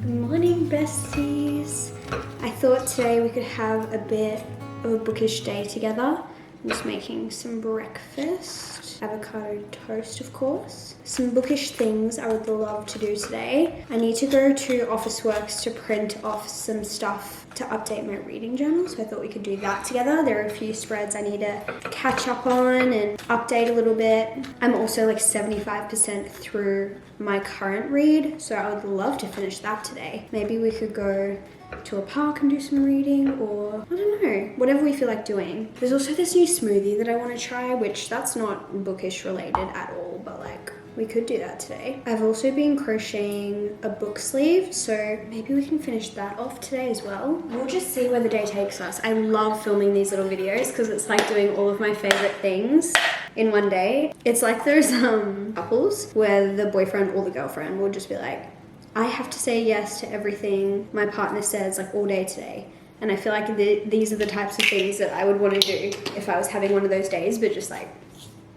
Good morning, besties. I thought today we could have a bit of a bookish day together. I'm just making some breakfast. Avocado toast, of course. Some bookish things I would love to do today. I need to go to Officeworks to print off some stuff to update my reading journal, so I thought we could do that together. There are a few spreads I need to catch up on and update a little bit. I'm also like 75% through my current read, so I would love to finish that today. Maybe we could go to a park and do some reading, or I don't know, whatever we feel like doing. There's also this new smoothie that I want to try, which that's not bookish related at all, but like we could do that today. I've also been crocheting a book sleeve, so maybe we can finish that off today as well. We'll just see where the day takes us. I love filming these little videos because it's like doing all of my favorite things in one day. It's like those couples where the boyfriend or the girlfriend will just be like, I have to say yes to everything my partner says like all day today. And I feel like these are the types of things that I would want to do if I was having one of those days, but just like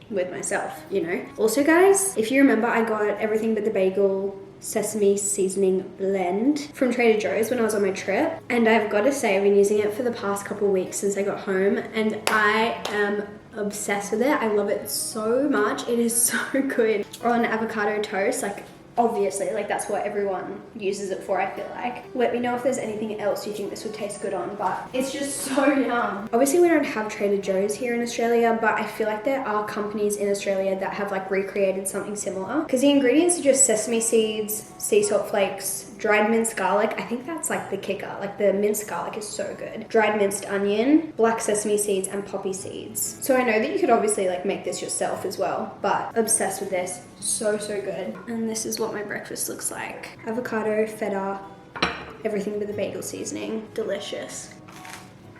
with myself, you know? Also guys, if you remember, I got everything but the bagel sesame seasoning blend from Trader Joe's when I was on my trip. And I've got to say, I've been using it for the past couple of weeks since I got home, and I am obsessed with it. I love it so much. It is so good on avocado toast. Like, obviously, like that's what everyone uses it for, I feel like. Let me know if there's anything else you think this would taste good on, but it's just so yum. Obviously we don't have Trader Joe's here in Australia, but I feel like there are companies in Australia that have like recreated something similar, because the ingredients are just sesame seeds, sea salt flakes, dried minced garlic. I think that's like the kicker. Like the minced garlic is so good. Dried minced onion, black sesame seeds, and poppy seeds. So I know that you could obviously like make this yourself as well, but obsessed with this. So good. And this is what my breakfast looks like. Avocado, feta, everything with the bagel seasoning. Delicious.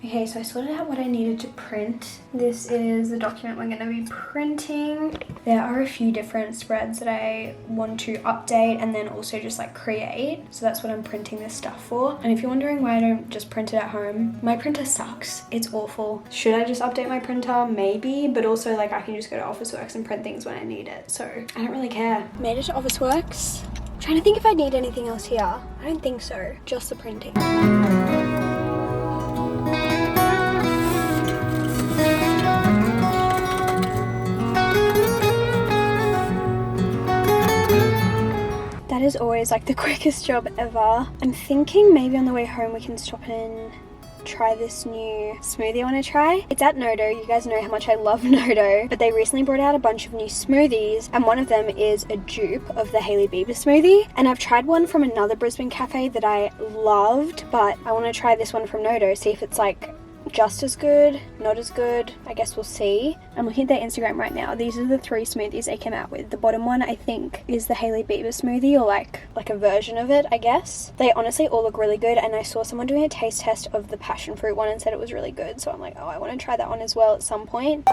Okay, so I sorted out what I needed to print. This is the document we're going to be printing. There are a few different spreads that I want to update and then also just like create. So that's what I'm printing this stuff for. And if you're wondering why I don't just print it at home, my printer sucks. It's awful. Should I just update my printer? Maybe, but also like I can just go to Officeworks and print things when I need it. So I don't really care. Made it to Officeworks. I'm trying to think if I need anything else here. I don't think so. Just the printing. That is always like the quickest job ever. I'm thinking maybe on the way home we can stop and try this new smoothie I want to try. It's at Nodo. You guys know how much I love Nodo, but they recently brought out a bunch of new smoothies, and one of them is a dupe of the Hailey Bieber smoothie. And I've tried one from another Brisbane cafe that I loved, but I want to try this one from Nodo, see if it's like just as good, not as good. I guess we'll see. I'm looking at their Instagram right now. These are the 3 smoothies they came out with. The bottom one I think is the Hailey Bieber smoothie, or like a version of it, I guess. They honestly all look really good, and I saw someone doing a taste test of the passion fruit one and said it was really good, so I'm like, oh, I want to try that one as well at some point.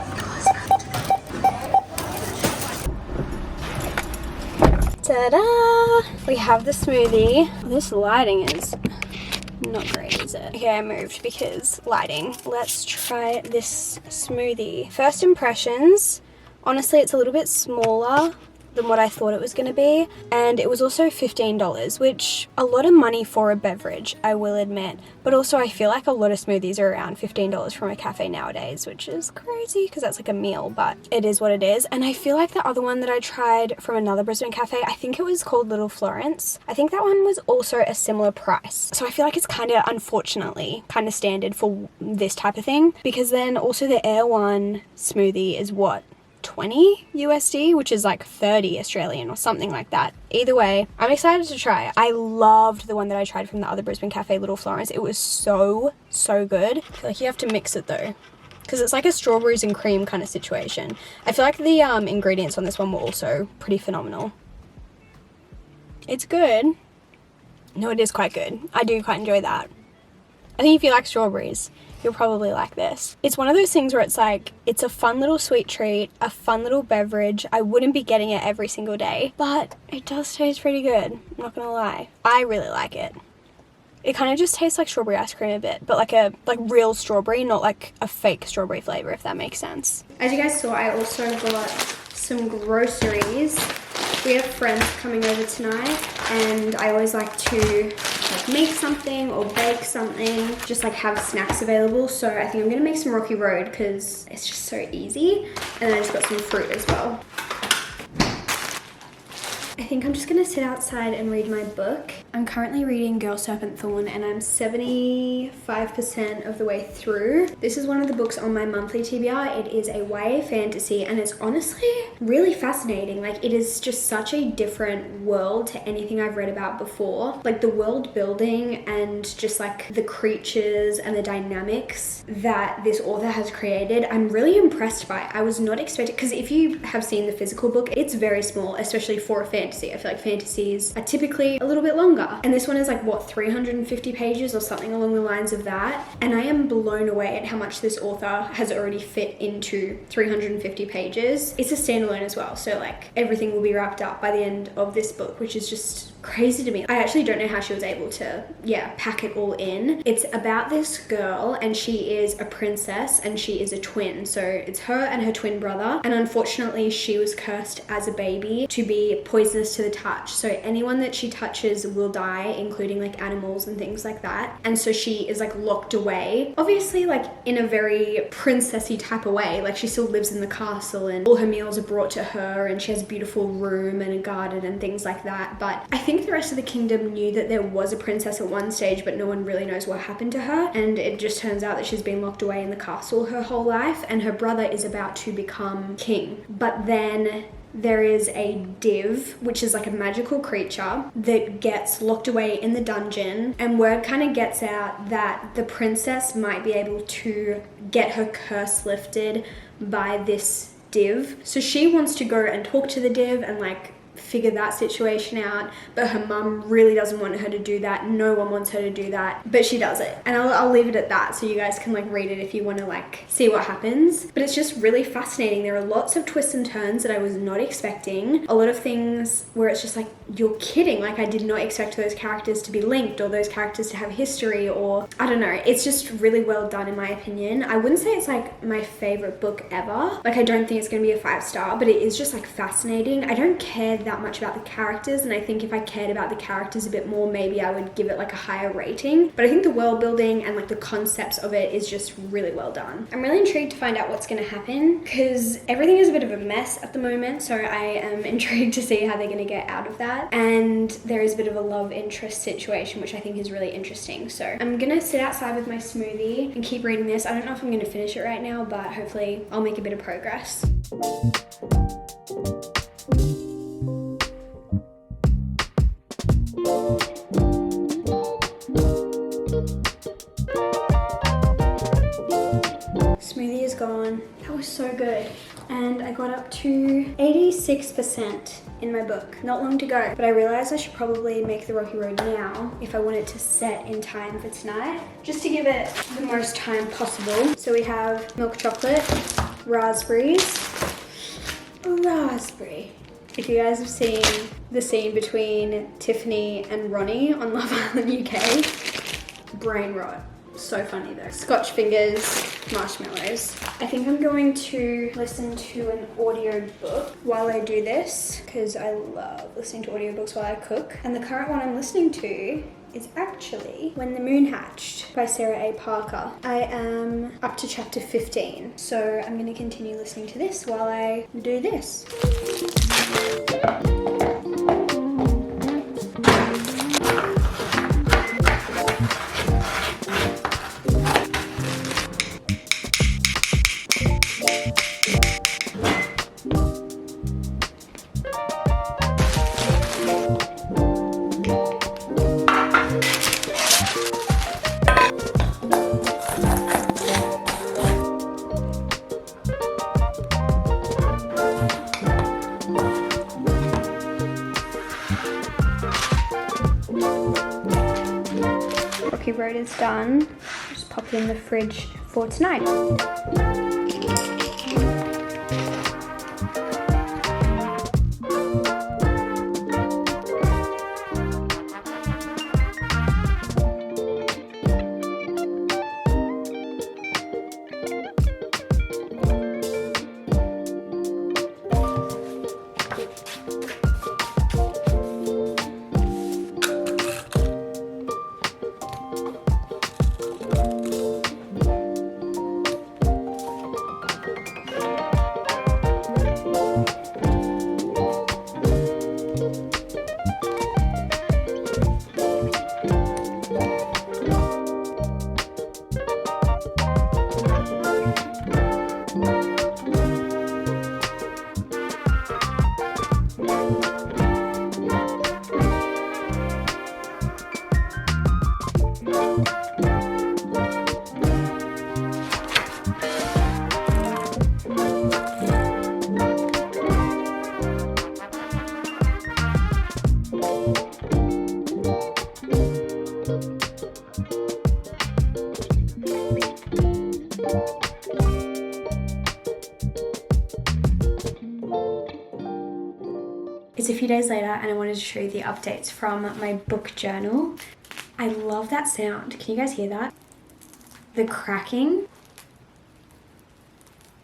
Ta-da! We have the smoothie. This lighting is not great, is it? Okay, I moved because lighting. Let's try this smoothie. First impressions, honestly, it's a little bit smaller than what I thought it was going to be, and it was also $15, which a lot of money for a beverage, I will admit, but also I feel like a lot of smoothies are around $15 from a cafe nowadays, which is crazy because that's like a meal, but it is what it is. And I feel like the other one that I tried from another Brisbane cafe, I think it was called Little Florence, I think that one was also a similar price. So I feel like it's kind of, unfortunately, kind of standard for this type of thing, because then also the Air One smoothie is what, 20 USD, which is like 30 Australian or something like that. Either way, I'm excited to try it. I loved the one that I tried from the other Brisbane cafe, Little Florence. It was so good. I feel like you have to mix it though, because it's like a strawberries and cream kind of situation. I feel like the ingredients on this one were also pretty phenomenal. It's good. No, it is quite good. I do quite enjoy that. I think if you like strawberries, you'll probably like this. It's one of those things where it's like, it's a fun little sweet treat, a fun little beverage. I wouldn't be getting it every single day, but it does taste pretty good. I'm not gonna lie. I really like it. It kind of just tastes like strawberry ice cream a bit, but like real strawberry, not like a fake strawberry flavor, if that makes sense. As you guys saw, I also got some groceries We have friends coming over tonight, and I always like to like make something or bake something, just like have snacks available. So I think I'm gonna make some Rocky Road because it's just so easy. And then I just got some fruit as well. I think I'm just gonna sit outside and read my book. I'm currently reading Girl Serpent Thorn and I'm 75% of the way through. This is one of the books on my monthly TBR. It is a YA fantasy and it's honestly really fascinating. Like, it is just such a different world to anything I've read about before. Like, the world building and just like the creatures and the dynamics that this author has created, I'm really impressed by. I was not expecting, because if you have seen the physical book, it's very small, especially for a fantasy. I feel like fantasies are typically a little bit longer. And this one is like, what, 350 pages or something along the lines of that. And I am blown away at how much this author has already fit into 350 pages. It's a standalone as well. So like everything will be wrapped up by the end of this book, which is just crazy to me. I actually don't know how she was able to, pack it all in. It's about this girl and she is a princess and she is a twin. So it's her and her twin brother. And unfortunately, she was cursed as a baby to be poisonous to the touch. So anyone that she touches will die, including like animals and things like that. And so she is like locked away, obviously like in a very princessy type of way. Like, she still lives in the castle and all her meals are brought to her and she has a beautiful room and a garden and things like that. But I think the rest of the kingdom knew that there was a princess at one stage, but no one really knows what happened to her. And it just turns out that she's been locked away in the castle her whole life, and her brother is about to become king. But then there is a div, which is like a magical creature that gets locked away in the dungeon, and word kind of gets out that the princess might be able to get her curse lifted by this div. So she wants to go and talk to the div and like figure that situation out, but her mum really doesn't want her to do that. No one wants her to do that, but she does it. And I'll leave it at that, so you guys can like read it if you want to like see what happens. But it's just really fascinating. There are lots of twists and turns that I was not expecting. A lot of things where it's just like, you're kidding. Like, I did not expect those characters to be linked or those characters to have history, or I don't know. It's just really well done in my opinion. I wouldn't say it's like my favorite book ever. Like, I don't think it's going to be a 5-star, but it is just like fascinating. I don't care that much about the characters, and I think if I cared about the characters a bit more, maybe I would give it like a higher rating. But I think the world building and like the concepts of it is just really well done. I'm really intrigued to find out what's going to happen, because everything is a bit of a mess at the moment, so I am intrigued to see how they're going to get out of that. And there is a bit of a love interest situation, which I think is really interesting. So I'm gonna sit outside with my smoothie and keep reading this. I don't know if I'm gonna finish it right now, but hopefully I'll make a bit of progress. Smoothie is gone. That was so good. And I got up to 86% in my book. Not long to go, but I realized I should probably make the Rocky Road now if I want it to set in time for tonight, just to give it the most time possible. So we have milk chocolate, raspberries, raspberry. If you guys have seen the scene between Tiffany and Ronnie on Love Island UK, brain rot. So funny though. Scotch fingers, marshmallows. I think I'm going to listen to an audio book while I do this, because I love listening to audiobooks while I cook. And the current one I'm listening to is actually When the Moon Hatched by Sarah A. Parker. I am up to chapter 15, so I'm going to continue listening to this while I do this. Rocky Road is done. Just pop it in the fridge for tonight. few days later and I wanted to show you the updates from my book journal. I love that sound. Can you guys hear that? The cracking.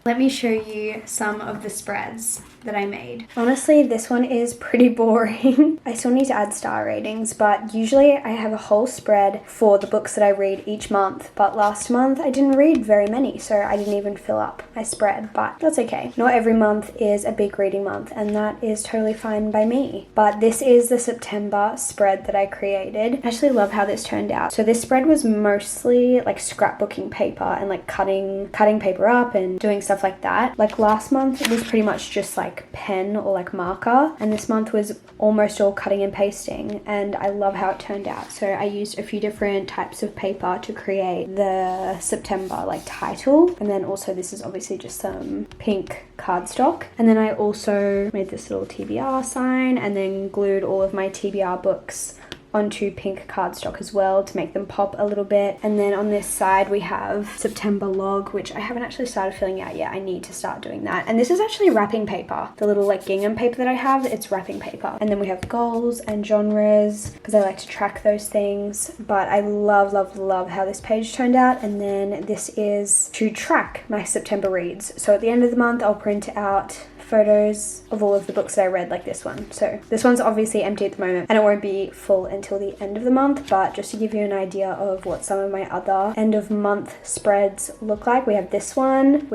Let me show you some of the spreads that I made. Honestly, this one is pretty boring. I still need to add star ratings, but usually I have a whole spread for the books that I read each month. But last month I didn't read very many, so I didn't even fill up my spread, but that's okay. Not every month is a big reading month, and that is totally fine by me. But this is the September spread that I created. I actually love how this turned out. So this spread was mostly like scrapbooking paper and like cutting paper up and doing stuff like that. Like last month it was pretty much just like pen or like marker, and this month was almost all cutting and pasting, and I love how it turned out. So I used a few different types of paper to create the September like title, and then also this is obviously just some pink cardstock, and then I also made this little TBR sign and then glued all of my TBR books onto pink cardstock as well to make them pop a little bit. And then on this side we have September log, which I haven't actually started filling out yet. I need to start doing that. And this is actually wrapping paper. The little like gingham paper that I have, it's wrapping paper. And then we have goals and genres because I like to track those things. But I love how this page turned out. And then this is to track my September reads. So at the end of the month I'll print out photos of all of the books that I read, like this one. So this one's obviously empty at the moment and it won't be full until the end of the month, but just to give you an idea of what some of my other end of month spreads look like, we have this one,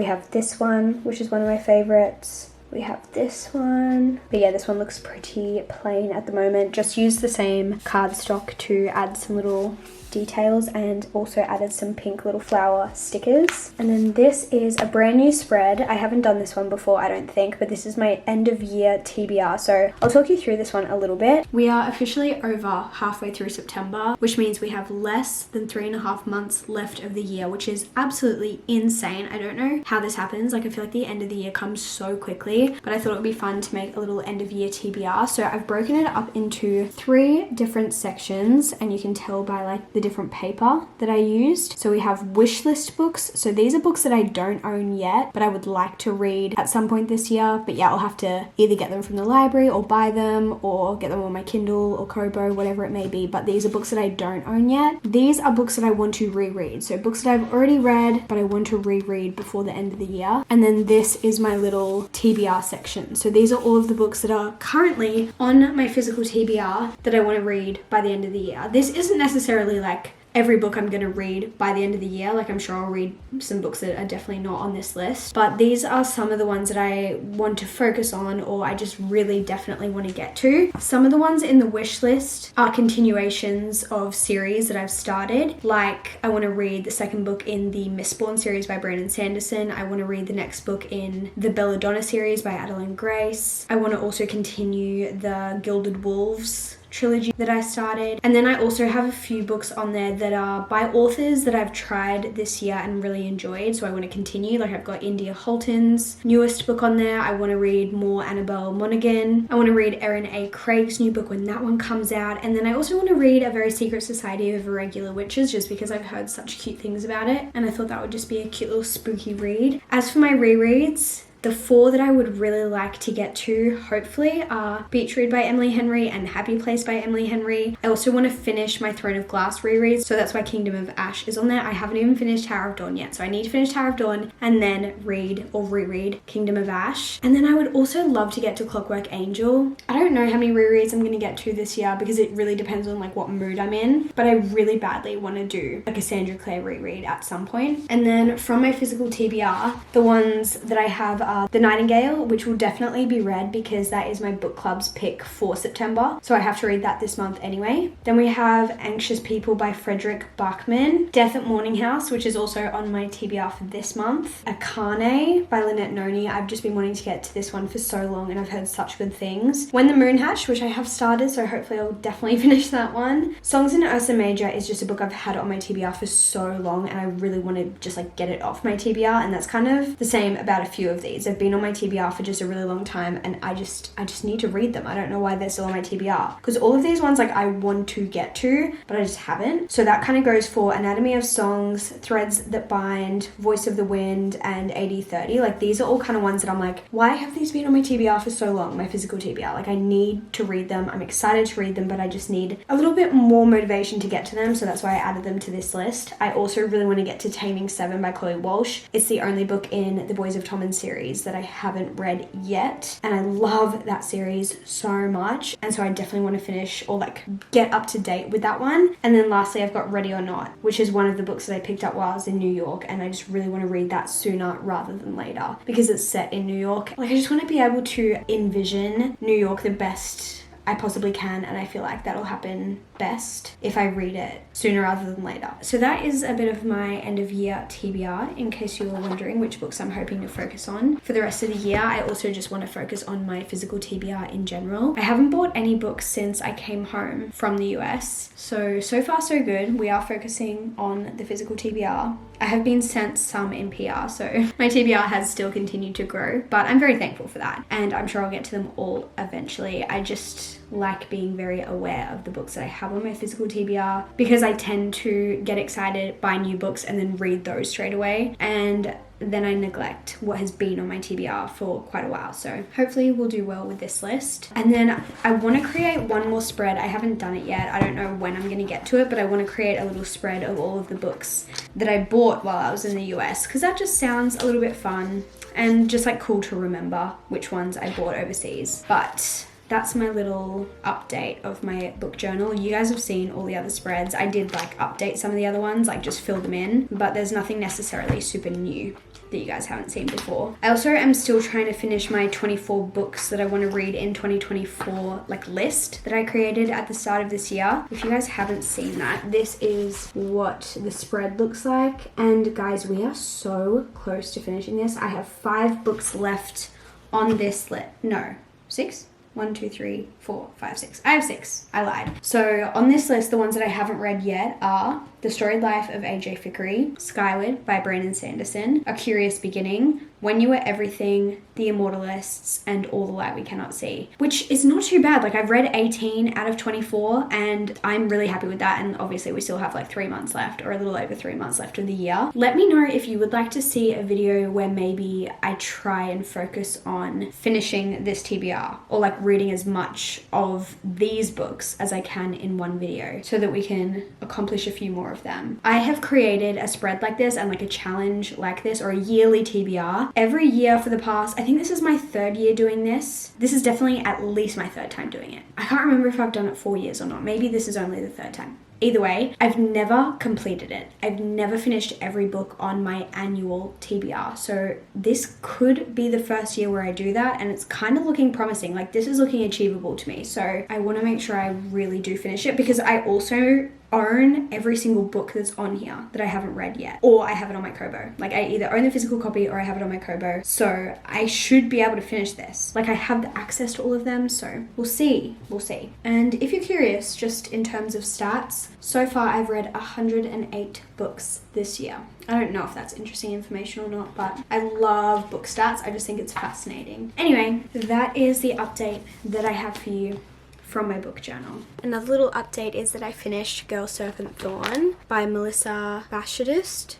which is one of my favorites. We have this one, but yeah, this one looks pretty plain at the moment. Just used the same cardstock to add some little details and also added some pink little flower stickers. And then this is a brand new spread. I haven't done this one before, I don't think, but this is my end of year TBR. So I'll talk you through this one a little bit. We are officially over halfway through September, which means we have less than 3.5 months left of the year, which is absolutely insane. I don't know how this happens. Like I feel like the end of the year comes so quickly, but I thought it would be fun to make a little end of year TBR. So I've broken it up into 3 different sections, and you can tell by like the different paper that I used. So we have wish list books. So these are books that I don't own yet, but I would like to read at some point this year. But yeah, I'll have to either get them from the library or buy them or get them on my Kindle or Kobo, whatever it may be. But these are books that I don't own yet. These are books that I want to reread. So books that I've already read, but I want to reread before the end of the year. And then this is my little TBR section. So these are all of the books that are currently on my physical TBR that I want to read by the end of the year. This isn't necessarily like every book I'm going to read by the end of the year. Like I'm sure I'll read some books that are definitely not on this list, but these are some of the ones that I want to focus on or I just really definitely want to get to. Some of the ones in the wish list are continuations of series that I've started. Like I want to read the second book in the Mistborn series by Brandon Sanderson. I want to read the next book in the Belladonna series by Adeline Grace. I want to also continue the Gilded Wolves trilogy that I started. And then I also have a few books on there that are by authors that I've tried this year and really enjoyed, so I want to continue. Like I've got India Holton's newest book on there. I want to read more Annabelle Monaghan. I want to read Erin A. Craig's new book when that one comes out. And then I also want to read A Very Secret Society of Irregular Witches, just because I've heard such cute things about it and I thought that would just be a cute little spooky read. As for my rereads, the 4 that I would really like to get to, hopefully, are Beach Read by Emily Henry and Happy Place by Emily Henry. I also want to finish my Throne of Glass rereads, so that's why Kingdom of Ash is on there. I haven't even finished Tower of Dawn yet, so I need to finish Tower of Dawn and then read or reread Kingdom of Ash. And then I would also love to get to Clockwork Angel. I don't know how many rereads I'm going to get to this year because it really depends on like what mood I'm in, but I really badly want to do like a Sandra Clare reread at some point. And then from my physical TBR, the ones that I have are The Nightingale, which will definitely be read because that is my book club's pick for September, so I have to read that this month anyway. Then we have Anxious People by Frederick Bachman, Death at Morning House, which is also on my TBR for this month, Akane by Lynette Noni. I've just been wanting to get to this one for so long and I've heard such good things. When the Moon Hatched, which I have started, so hopefully I'll definitely finish that one. Songs in Ursa Major is just a book I've had on my TBR for so long and I really want to just like get it off my TBR, and that's kind of the same about a few of these. because they've been on my TBR for just a really long time, and I just need to read them. I don't know why they're still on my TBR, because all of these ones like I want to get to, but I just haven't. So that kind of goes for Anatomy of Songs, Threads That Bind, Voice of the Wind, and 80/30. Like these are all kind of ones that I'm like, why have these been on my TBR for so long, my physical TBR? Like I need to read them. I'm excited to read them, but I just need a little bit more motivation to get to them, so that's why I added them to this list. I also really want to get to Taming 7 by Chloe Walsh. It's the only book in the Boys of Tommen series that I haven't read yet, and I love that series so much, and so I definitely want to finish or like get up to date with that one. And then lastly, I've got Ready or Not, which is one of the books that I picked up while I was in New York, and I just really want to read that sooner rather than later because it's set in New York. Like I just want to be able to envision New York the best I possibly can, and I feel like that'll happen best if I read it sooner rather than later. So that is a bit of my end of year TBR, in case you were wondering which books I'm hoping to focus on for the rest of the year. I also just want to focus on my physical TBR in general. I haven't bought any books since I came home from the US, so far so good. We are focusing on the physical TBR. I have been sent some in PR, so my TBR has still continued to grow, but I'm very thankful for that, and I'm sure I'll get to them all eventually. I just like being very aware of the books that I have on my physical TBR, because I tend to get excited, buy new books, and then read those straight away, and then I neglect what has been on my TBR for quite a while. So hopefully we'll do well with this list. And then I want to create one more spread. I haven't done it yet. I don't know when I'm going to get to it, but I want to create a little spread of all of the books that I bought while I was in the US, because that just sounds a little bit fun and just like cool to remember which ones I bought overseas. But that's my little update of my book journal. You guys have seen all the other spreads. I did like update some of the other ones, like just fill them in, but there's nothing necessarily super new that you guys haven't seen before. I also am still trying to finish my 24 books that I want to read in 2024 like list that I created at the start of this year. If you guys haven't seen that, this is what the spread looks like. And guys, we are so close to finishing this. I have 5 books left on this list. No, 6? 1, 2, 3, 4, 5, 6. I have 6. I lied. So on this list, the ones that I haven't read yet are The Storied Life of A.J. Fickery, Skyward by Brandon Sanderson, A Curious Beginning, When You Were Everything, The Immortalists, and All the Light We Cannot See, which is not too bad. Like I've read 18 out of 24 and I'm really happy with that. And obviously we still have like 3 months left, or a little over 3 months left of the year. Let me know if you would like to see a video where maybe I try and focus on finishing this TBR, or like reading as much of these books as I can in one video so that we can accomplish a few more of them. I have created a spread like this and like a challenge like this, or a yearly TBR, every year for the past, I think this is my 3rd year doing this. This is definitely at least my 3rd time doing it. I can't remember if I've done it 4 years or not. Maybe this is only the 3rd time. Either way, I've never completed it. I've never finished every book on my annual TBR. So this could be the first year where I do that, and it's kind of looking promising. Like this is looking achievable to me. So I want to make sure I really do finish it, because I also own every single book that's on here that I haven't read yet, or I have it on my Kobo. Like I either own the physical copy or I have it on my Kobo. So I should be able to finish this. Like I have the access to all of them, so we'll see. And if you're curious, just in terms of stats, so far I've read 108 books this year. I don't know if that's interesting information or not, but I love book stats. I just think it's fascinating. Anyway, that is the update that I have for you from my book journal. Another little update is that I finished Girl Serpent Thorn by Melissa Bashadust.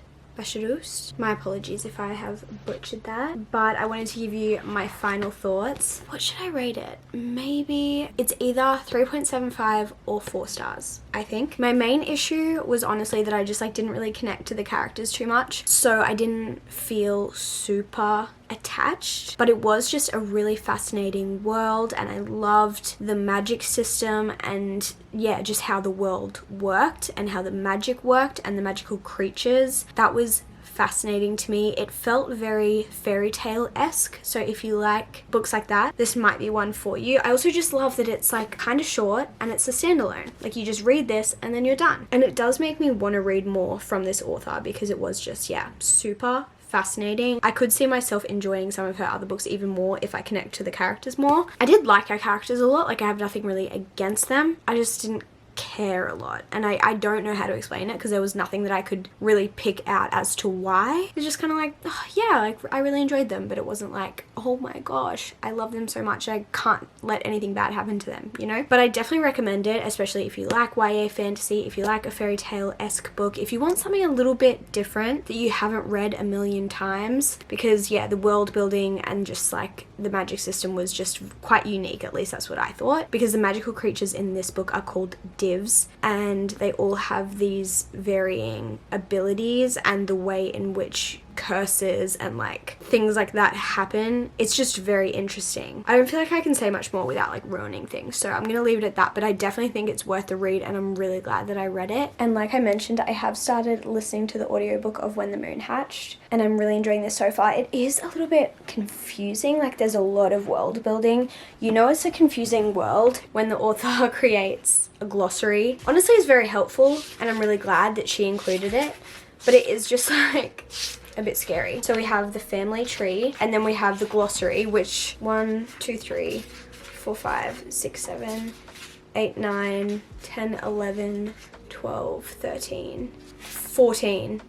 My apologies if I have butchered that, but I wanted to give you my final thoughts. What should I rate it? Maybe it's either 3.75 or 4 stars, I think. My main issue was honestly that I just like didn't really connect to the characters too much, so I didn't feel super attached, but it was just a really fascinating world, and I loved the magic system, and yeah, just how the world worked and how the magic worked and the magical creatures. That was fascinating to me. It felt very fairy tale-esque, so if you like books like that, this might be one for you. I also just love that it's like kind of short and it's a standalone. Like you just read this and then you're done. And it does make me want to read more from this author, because it was just, yeah, super fascinating. I could see myself enjoying some of her other books even more if I connect to the characters more. I did like her characters a lot. Like I have nothing really against them. I just didn't care a lot, and I don't know how to explain it because there was nothing that I could really pick out as to why. It's just kind of like, oh, yeah, like I really enjoyed them, but it wasn't like, oh my gosh, I love them so much I can't let anything bad happen to them, you know? But I definitely recommend it, especially if you like YA fantasy, if you like a fairy tale-esque book, if you want something a little bit different that you haven't read a million times, because yeah, the world building and just like the magic system was just quite unique, at least that's what I thought, because the magical creatures in this book are called divs, and they all have these varying abilities, and the way in which curses and like things like that happen, it's just very interesting. I don't feel like I can say much more without like ruining things, so I'm gonna leave it at that, but I definitely think it's worth the read, and I'm really glad that I read it. And like I mentioned, I have started listening to the audiobook of When the Moon Hatched, and I'm really enjoying this so far. It is a little bit confusing, like there's a lot of world building. You know it's a confusing world when the author creates a glossary. Honestly, it's very helpful, and I'm really glad that she included it, but it is just like a bit scary. So we have the family tree, and then we have the glossary, which 1, 2, 3, 4, 5, 6, 7, 8, 9, 10, 11, 12, 13, 14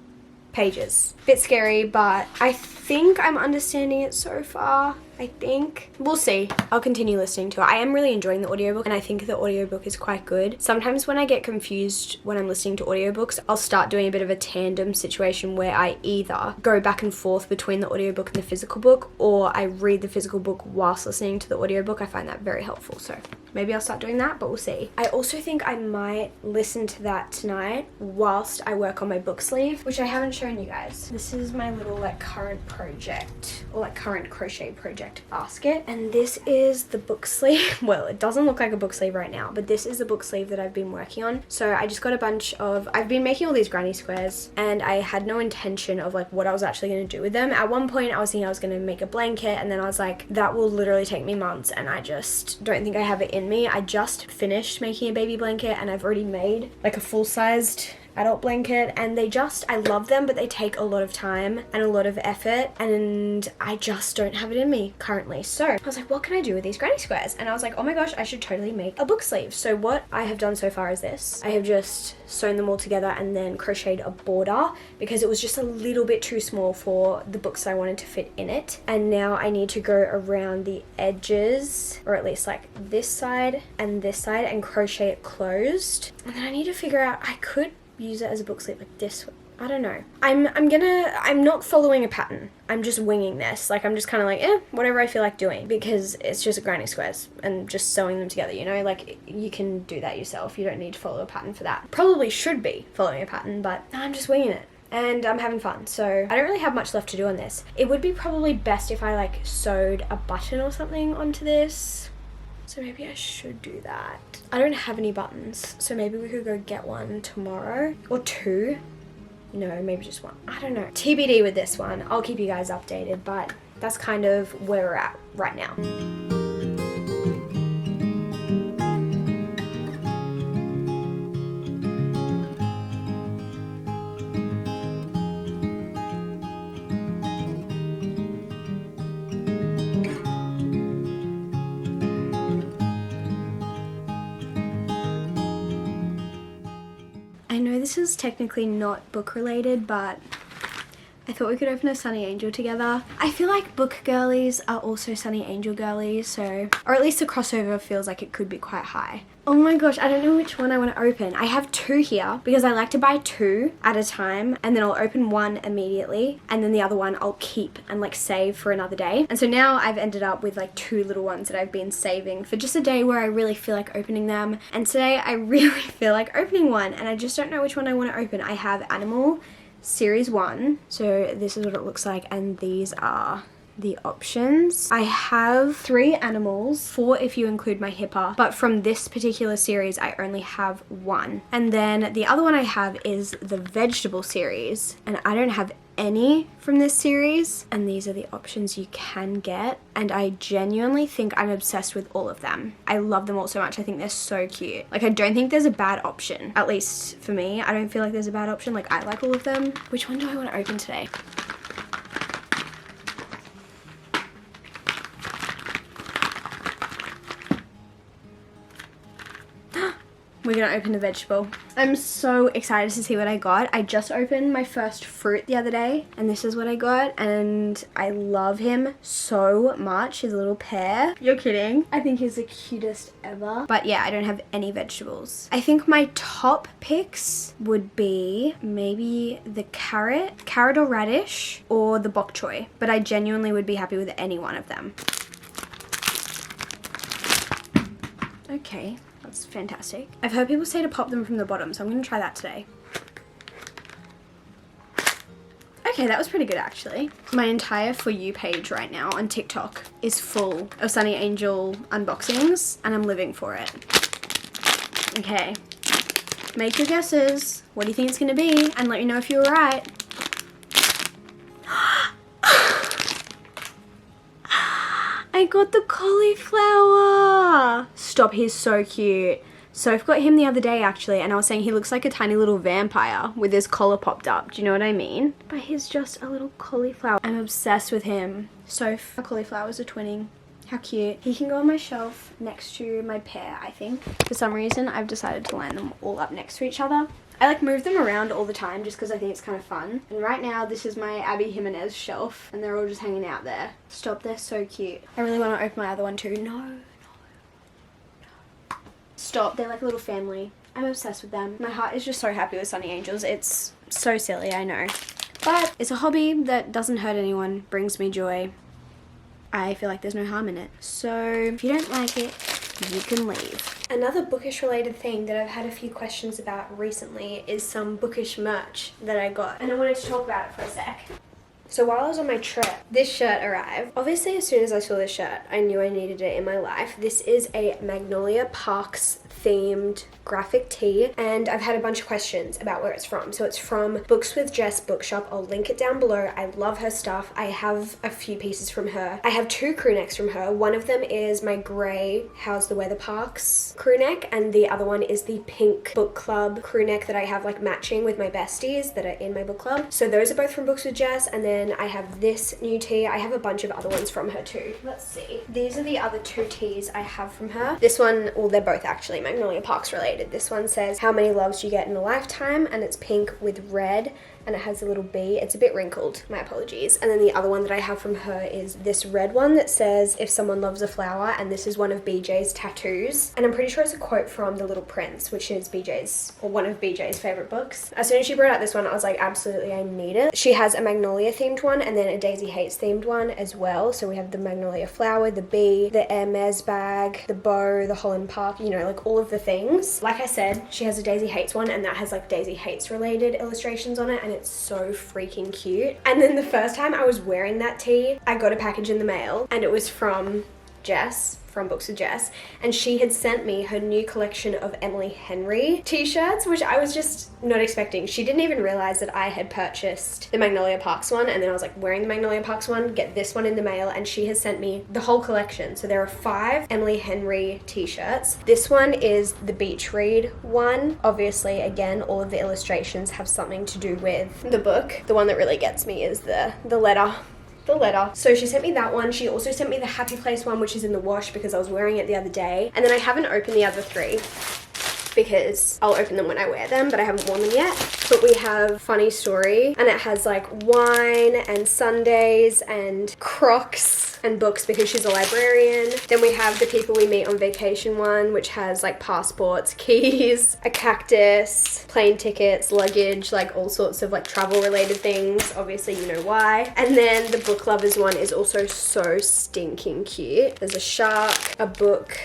pages. Bit scary, but I think I'm understanding it so far. I think. We'll see. I'll continue listening to it. I am really enjoying the audiobook, and I think the audiobook is quite good. Sometimes when I get confused when I'm listening to audiobooks, I'll start doing a bit of a tandem situation where I either go back and forth between the audiobook and the physical book, or I read the physical book whilst listening to the audiobook. I find that very helpful, so maybe I'll start doing that, but we'll see. I also think I might listen to that tonight whilst I work on my book sleeve, which I haven't shown you guys. This is my little like current project, or like current crochet project basket, and this is the book sleeve. Well, it doesn't look like a book sleeve right now, but this is the book sleeve that I've been working on. So I just got a bunch of, I've been making all these granny squares, and I had no intention of like what I was actually going to do with them. At one point I was thinking I was going to make a blanket, and then I was like, that will literally take me months, and I just don't think I have it in me. I just finished making a baby blanket, and I've already made like a full-sized adult blanket, and I love them, but they take a lot of time and a lot of effort, and I just don't have it in me currently. So I was like, what can I do with these granny squares? And I was like, oh my gosh, I should totally make a book sleeve. So what I have done so far is this. I have just sewn them all together and then crocheted a border, because it was just a little bit too small for the books I wanted to fit in it. And now I need to go around the edges, or at least like this side, and crochet it closed. And then I need to figure out, I could use it as a book sleeve like this. I don't know. I'm not following a pattern. I'm just winging this. Like, I'm just kind of like, whatever I feel like doing, because it's just granny squares and just sewing them together, you know? Like, you can do that yourself. You don't need to follow a pattern for that. Probably should be following a pattern, but I'm just winging it. And I'm having fun, so I don't really have much left to do on this. It would be probably best if I like sewed a button or something onto this. So maybe I should do that. I don't have any buttons, so maybe we could go get one tomorrow. Or two. No, maybe just one. I don't know. TBD with this one. I'll keep you guys updated, but that's kind of where we're at right now. I know this is technically not book related, but I thought we could open a Sunny Angel together. I feel like book girlies are also Sunny Angel girlies, so, or at least the crossover feels like it could be quite high. Oh my gosh, I don't know which one I want to open. I have two here because I like to buy two at a time, and then I'll open one immediately, and then the other one I'll keep and like save for another day. And so now I've ended up with like two little ones that I've been saving for just a day where I really feel like opening them. And today I really feel like opening one, and I just don't know which one I want to open. I have Animal Series 1, so this is what it looks like, and these are the options. I have 3 animals, 4 if you include my hipper, but from this particular series I only have 1. And then the other one I have is the vegetable series, and I don't have any from this series, and these are the options you can get, and I genuinely think I'm obsessed with all of them. I love them all so much. I think they're so cute. Like, I don't think there's a bad option, at least for me. I don't feel like there's a bad option. Like, I like all of them. Which one do I want to open today? we're gonna open the vegetable. I'm so excited to see what I got. I just opened my first fruit the other day, and this is what I got, and I love him so much. His little pear. You're kidding. I think he's the cutest ever. But yeah, I don't have any vegetables. I think my top picks would be maybe the carrot or radish, or the bok choy, but I genuinely would be happy with any one of them. Okay, that's fantastic. I've heard people say to pop them from the bottom, so I'm going to try that today. Okay, that was pretty good actually. My entire For You page right now on TikTok is full of Sunny Angel unboxings, and I'm living for it. Okay, make your guesses. What do you think it's going to be? And let me know if you were right. I got the cauliflower. Stop, he's so cute. Soph got him the other day actually, and I was saying he looks like a tiny little vampire with his collar popped up. Do you know what I mean? But he's just a little cauliflower. I'm obsessed with him. Soph, our cauliflowers are twinning. How cute. He can go on my shelf next to my pear, I think. For some reason, I've decided to line them all up next to each other. I like move them around all the time just because I think it's kind of fun. And right now, this is my Abby Jimenez shelf, and they're all just hanging out there. Stop, they're so cute. I really want to open my other one too. No. Stop, they're like a little family. I'm obsessed with them. My heart is just so happy with Sunny Angels. It's so silly, I know. But it's a hobby that doesn't hurt anyone, brings me joy. I feel like there's no harm in it. So if you don't like it, you can leave. Another bookish related thing that I've had a few questions about recently is some bookish merch that I got, and I wanted to talk about it for a sec. So while I was on my trip, this shirt arrived. Obviously, as soon as I saw this shirt, I knew I needed it in my life. This is a Magnolia Parks themed graphic tee, and I've had a bunch of questions about where it's from. So it's from Books with Jess bookshop. I'll link it down below. I love her stuff. I have a few pieces from her. I have 2 crew necks from her. One of them is my grey How's the Weather Parks crew neck, and the other one is the pink book club crew neck that I have like matching with my besties that are in my book club. So those are both from Books with Jess, and then I have this new tee. I have a bunch of other ones from her too. Let's see. These are the other 2 tees I have from her. This one, well, they're both actually Magnolia Parks related. This one says, how many loves do you get in a lifetime? And it's pink with red, and it has a little bee. It's a bit wrinkled, my apologies. And then the other one that I have from her is this red one that says, if someone loves a flower, and this is one of BJ's tattoos. And I'm pretty sure it's a quote from The Little Prince, which is BJ's, or one of BJ's favorite books. As soon as she brought out this one, I was like, absolutely, I need it. She has a Magnolia themed one, and then a Daisy Hates themed one as well. So we have the Magnolia flower, the bee, the Hermes bag, the bow, the Holland Park, you know, like all of the things. Like I said, she has a Daisy Hates one, and that has like Daisy Hates related illustrations on it, and it's so freaking cute. And then the first time I was wearing that tee, I got a package in the mail, and it was from Jess, from Books with Jess, and she had sent me her new collection of Emily Henry t-shirts, which I was just not expecting. She didn't even realize that I had purchased the Magnolia Parks one, and then I was like wearing the Magnolia Parks one, get this one in the mail, and she has sent me the whole collection. So there are 5 Emily Henry t-shirts. This one is the beach read one. Obviously, again, all of the illustrations have something to do with the book. The one that really gets me is the letter. So she sent me that one. She also sent me the Happy Place one, which is in the wash because I was wearing it the other day. And then I haven't opened the other 3 because I'll open them when I wear them, but I haven't worn them yet. But we have Funny Story, and it has like wine and sundaes and Crocs and books because she's a librarian. Then we have the People We Meet on Vacation one, which has like passports, keys, a cactus, plane tickets, luggage, like all sorts of like travel related things. Obviously you know why. And then the Book Lovers one is also so stinking cute. There's a shark, a book,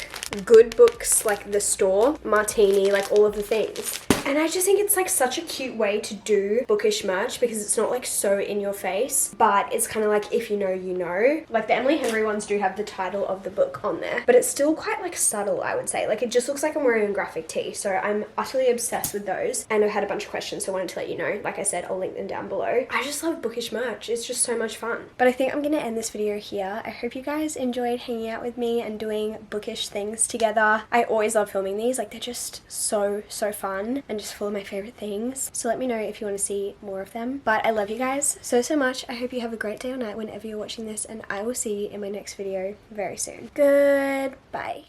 good books like the store, martini, like all of the things. And I just think it's like such a cute way to do bookish merch because it's not like so in your face, but it's kind of like if you know, you know. Like the Emily Henry ones do have the title of the book on there, but it's still quite like subtle, I would say. Like it just looks like I'm wearing a graphic tee. So I'm utterly obsessed with those, and I've had a bunch of questions, so I wanted to let you know. Like I said, I'll link them down below. I just love bookish merch. It's just so much fun. But I think I'm gonna end this video here. I hope you guys enjoyed hanging out with me and doing bookish things together. I always love filming these. Like they're just so fun and just full of my favorite things. So let me know if you want to see more of them. But I love you guys so much. I hope you have a great day or night whenever you're watching this, and I will see you in my next video very soon. Goodbye.